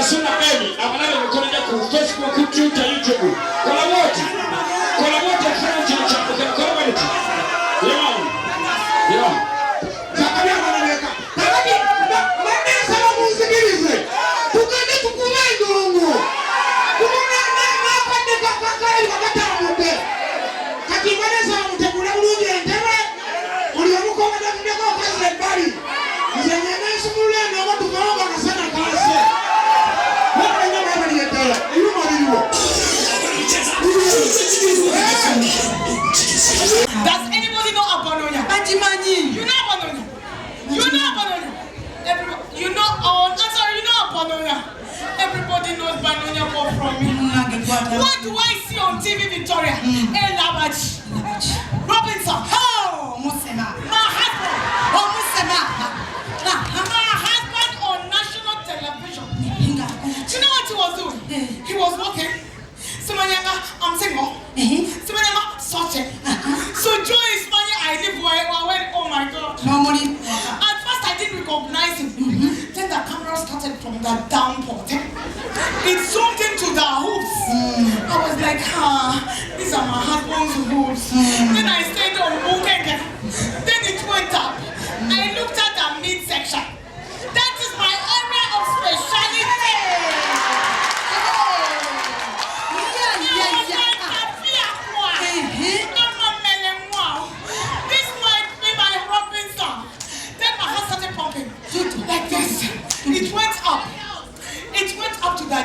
Suna do I see on TV, Victoria? Robinson. Oh, Musema. My husband. Oh, Musema. My husband on national television. Do you know what he was doing? He was walking. I'm single. So Joy is money I live where I went, oh my God. No money. At first I didn't recognize him. Then the camera started from the downport. It zoomed into the hoops. I was like, these are my husband's hoops. Then I stayed on moving. Then it went up. I looked at the midsection. That is my area of speciality. This might be my Robinson. Then my heart started pumping. Like this. It went up. It went up to the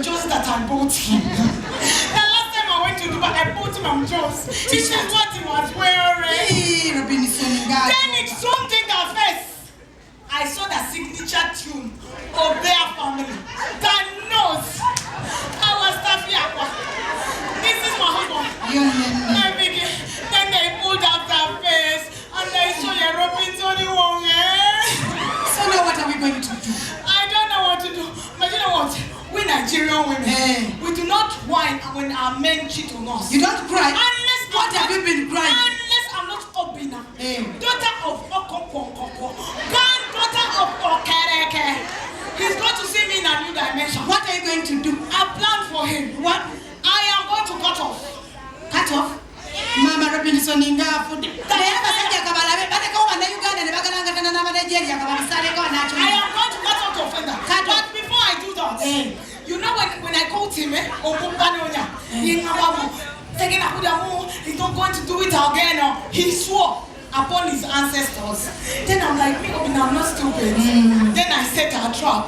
jaws that I bought him. The last time I went to Dubai, I bought him jaws. This is what he was wearing. Then it zoomed in the face. I saw the signature tune of their family. The nose. I was Tafiakwa. This is my husband. Then they pulled out their face and they saw your Robinson. So now what are we going to do? I don't know what to do. But you know what? We Nigerian women, we do not whine when our men cheat on us. You don't cry? Unless what have you been crying? Unless I'm not Obina, daughter of Okonkwonkwo, granddaughter of Okereke. He's going to see me in a new dimension. What are you going to do? I planned for him. What? I am going to cut off. Cut off? Mama Robinson Ingafu. I am going to cut off the offender. But before I do that, you know when I called him, he's not going to do it again. He swore upon his ancestors. Then I'm like, I'm not stupid. Then I set a trap.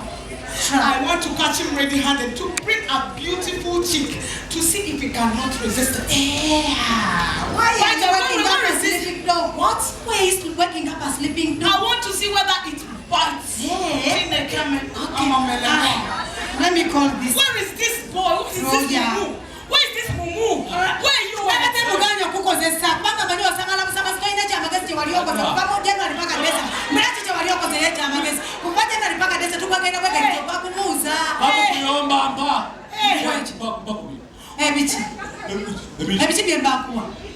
I want to catch him ready-handed to bring a beautiful chick to see if he cannot resist it. Why are you waking up a sleeping dog? What? Why is he waking up a sleeping dog? I want to see whether it bites. Let me call this. Where is this boy? What is this Mumu? Where is this Mumu? Where are you?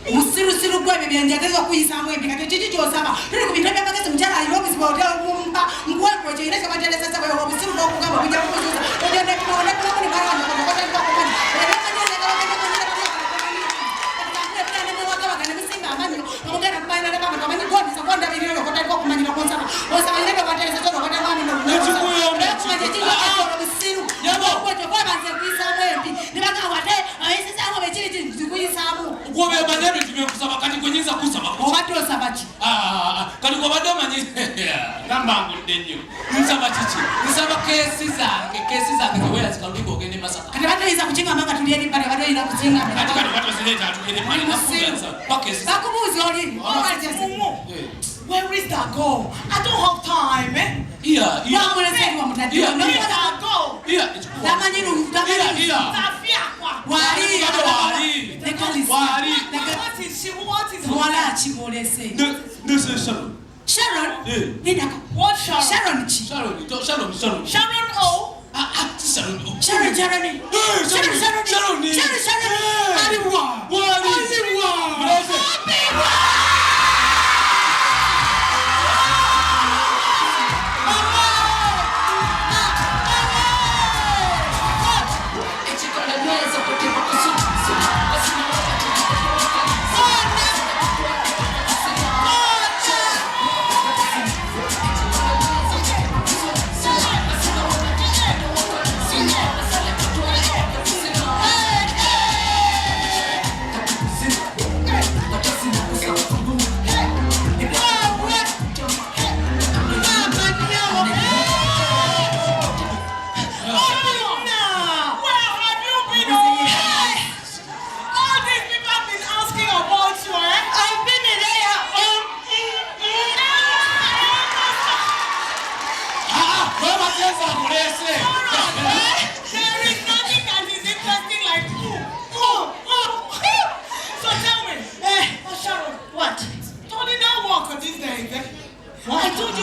Musiru gwe byenjageza kuyisamu empika kiki kyosaba tuli ku bintu by'amagezi mujala alibokisi bwotera okumpa ngwekwe kyo irese kwajelesa sabayo obusiru bw'okugamba kujja kukujuza ogenda kubaona kumuni balwana kokota kwa kumuni where is that goal? I don't have time, eh? Sharon? What Sharon? Sharon. Sharon O? Sharon Jeremy. Sharon. There is nothing that is interesting like you. told you